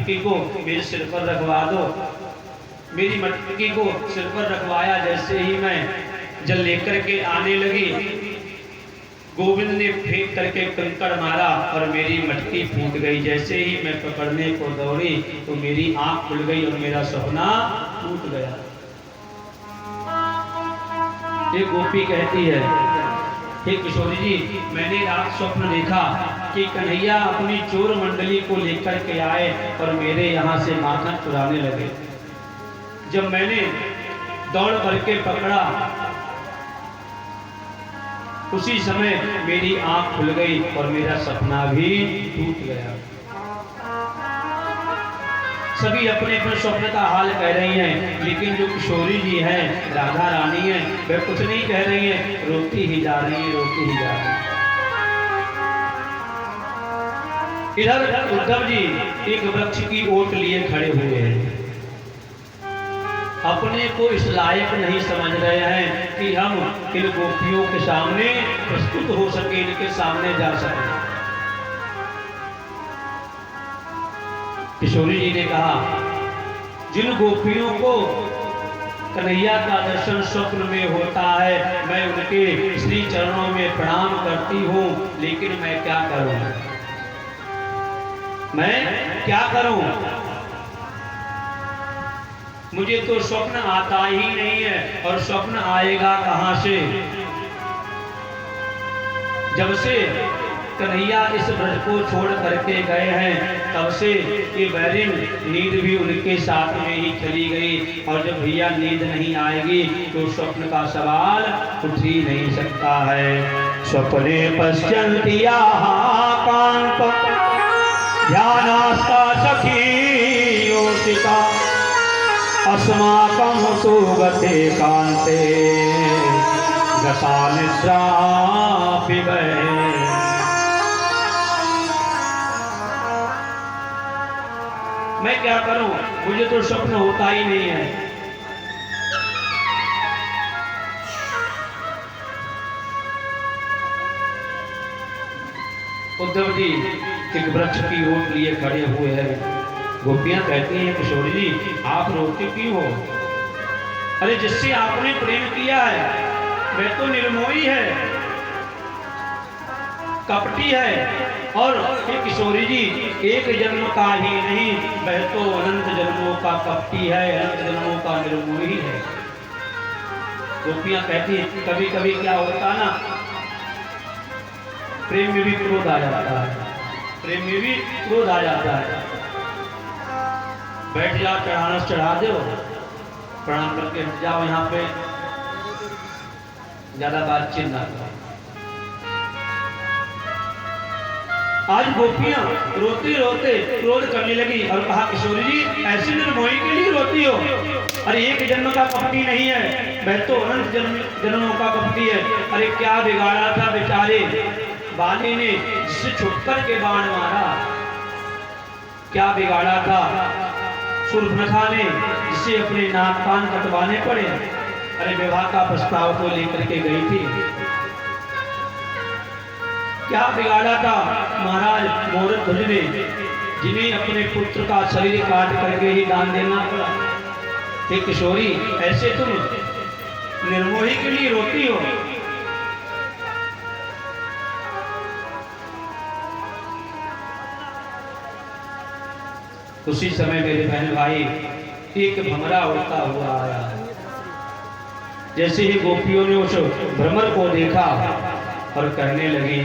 मटकी को मेरे सिर पर रखवा दो। मेरी मटकी को सिर पर रखवाया, जैसे ही मैं जल लेकर के आने लगी, गोविंद ने फेंक करके कंकड़ मारा और मेरी मटकी फूट गई। जैसे ही मैं पकड़ने को दौड़ी तो मेरी आंख खुल गई और मेरा सपना टूट गया। एक गोपी कहती है, हे किशोरी जी, मैंने रात स्वप्न देखा कि कन्हैया अपनी चोर मंडली को लेकर के आए और मेरे यहाँ से माखन चुराने लगे। जब मैंने दौड़ करके पकड़ा, उसी समय मेरी आंख खुल गई और मेरा सपना भी टूट गया। सभी अपने अपने स्वप्न का हाल कह रही हैं, लेकिन जो किशोरी जी हैं, राधा रानी हैं, वे कुछ नहीं कह रही हैं, रोती ही जा रही हैं, रोती ही जा रही हैं। इधर उद्धव जी एक वृक्ष की ओट लिए खड़े हुए हैं। अपने को इस लायक नहीं समझ रहे हैं कि हम इन गोपियों के सामने प्रस्तुत हो सके, इनके सामने जा सके। किशोरी जी ने कहा, जिन गोपियों को कन्हैया का दर्शन स्वप्न में होता है, मैं उनके श्री चरणों में प्रणाम करती हूँ, लेकिन मैं क्या करूं, मैं क्या करूं? मुझे तो स्वप्न आता ही नहीं है, और स्वप्न आएगा कहां से? जब से कन्हैया इस ब्रज को छोड़ करके गए हैं, तब से ये बैरिन नींद भी उनके साथ में ही चली गई। और जब भैया नींद नहीं आएगी तो स्वप्न का सवाल उठ ही नहीं सकता है। स्वप्ने पश्यन्ति कांत ध्यानास्ता सखी योषिता, अस्माकं सुगते कांते गता निद्रा पिबह। मैं क्या करूं, मुझे तो स्वप्न होता ही नहीं है। उद्धव जी एक वृक्ष की ओट लिए खड़े हुए हैं। गोपियां कहती हैं, किशोरी जी आप रोते क्यों हो? अरे जिससे आपने प्रेम किया है वह तो निर्मोही है, कपटी है, और ये किशोरी जी एक जन्म का ही नहीं, वह तो अनंत जन्मों का कपटी है, अनंत जन्मों का निर्मोही है। गोपियां कहती हैं, कभी कभी क्या होता ना, प्रेम में भी क्रोध आ जाता है, प्रेम में भी क्रोध आ जाता है। बैठ जाओ, चढ़ाना चढ़ा दो, प्रणाम करके हट जाओ, यहाँ पे ज्यादा बातचीत ना करो। आज गोपियां रोते रोते क्रोध करने लगी और कहा, किशोरी जी ऐसी निर्मोही के लिए रोती हो? अरे एक जन्म का कपटी नहीं है, वह तो अनंत जन्मों का कपटी है। अरे क्या बिगाड़ा था बेचारे बाली ने, जिससे छुपकर के बाण मारा? क्या बिगाड़ा था शूर्पणखा ने, जिसे अपने नाक कान कटवाने पड़े? अरे विवाह का प्रस्ताव तो लेकर के गई थी। क्या बिगाड़ा था महाराज मोरध्वज ने, जिन्हें अपने पुत्र का शरीर काट करके ही दान देना पड़ा? हे किशोरी, ऐसे तुम निर्मोही के लिए रोती हो? उसी समय मेरे बहन भाई एक भमरा उड़ता हुआ आया। जैसे ही गोपियों ने उस भ्रमर को देखा और कहने लगी,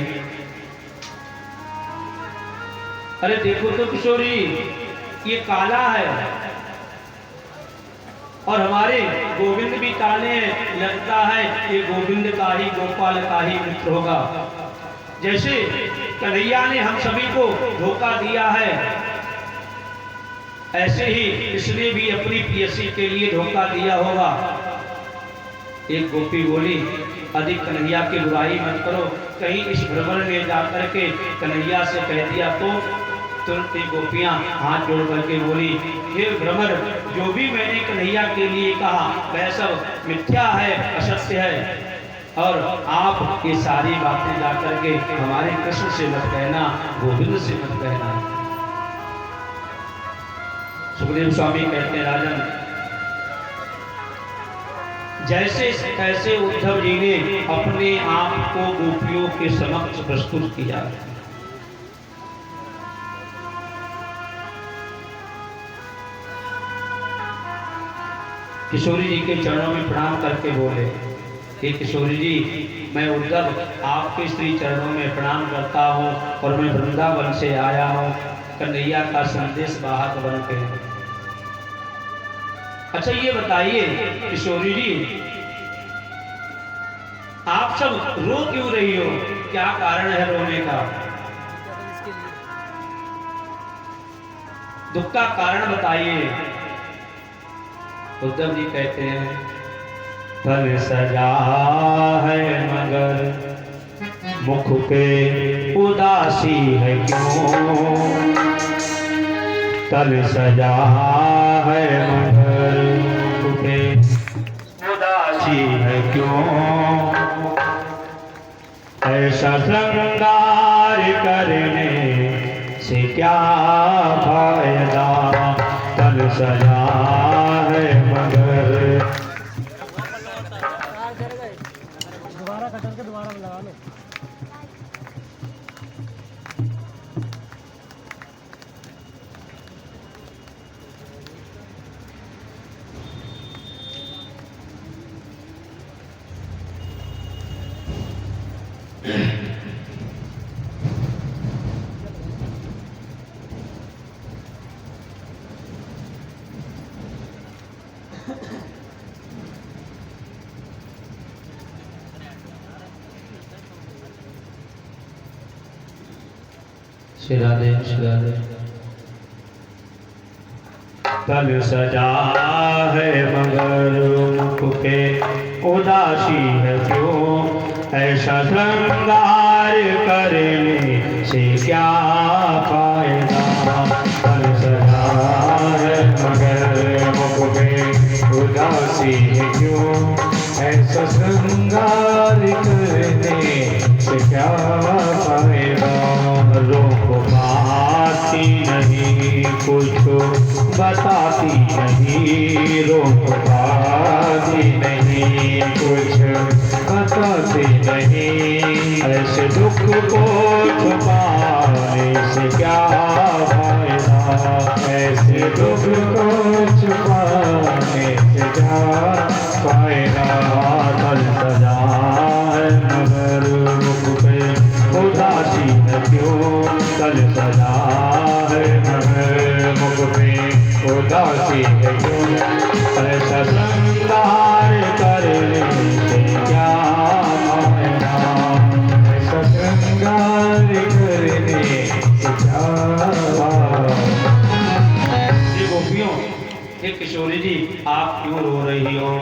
अरे देखो तो किशोरी, ये काला है और हमारे गोविंद भी काले हैं, लगता है ये गोविंद का ही, गोपाल का ही मित्र होगा। जैसे कन्हैया ने हम सभी को धोखा दिया है, ऐसे ही इसने भी अपनी प्रियसी के लिए धोखा दिया होगा। एक गोपी बोली, अधिक कन्हैया की बुराई मत करो, कहीं इस भ्रमर ने जाकर के कन्हैया से कह दिया तो? तुरंत ही गोपियां हाथ जोड़ करके बोली, हे भ्रमर, जो भी मैंने कन्हैया के लिए कहा वह सब मिथ्या है, असत्य है, और आप ये सारी बातें जाकर के हमारे कृष्ण से मत कहना, गोविंद से मत कहना। सुखदेव स्वामी कहते हैं राजन, जैसे कैसे उद्धव जी ने अपने आप को गोपियों के समक्ष प्रस्तुत किया। किशोरी जी के चरणों में प्रणाम करके बोले कि किशोरी जी, मैं उद्धव आपके श्री चरणों में प्रणाम करता हूँ और मैं वृंदावन से आया हूँ कन्हैया का संदेश वाहक बन के। अच्छा ये बताइए किशोरी जी, आप सब रो क्यों रही हो, क्या कारण है रोने का? दुख का कारण बताइए। उद्धव जी कहते हैं, तन सजा है मगर मुख पे उदासी है क्यों, तन सजा है मगर मुख पे उदासी है क्यों, ऐसा श्रृंगार करने से क्या फायदा, तन सजा है मगर। दोबारा कटर के दोबारा लगा लो। राधे राधे। तन सजा है मगर मुख पे उदासी है क्यों, ऐसा श्रृंगार करने से क्या फायदा, तन सजा है मगर मुख पे उदासी है क्यों, ऐसा श्रृंगार करने से क्या फायदा, रोक पाती नहीं कुछ बताती नहीं, रोक पाती नहीं कुछ बताती नहीं, ऐसे दुख को छुपाने से क्या फायदा, ऐसे दुख को छुपाने से क्या फायदा, तन सजा है मगर मुख पे उदासी है क्यों, तन सजा है मगर मुख पे उदासी है क्यों, ऐसा श्रृंगार करने से क्या फायदा, ऐसा श्रृंगार करने से क्या फायदा। गोपियों, किशोरी जी आप क्यों रो रही हो?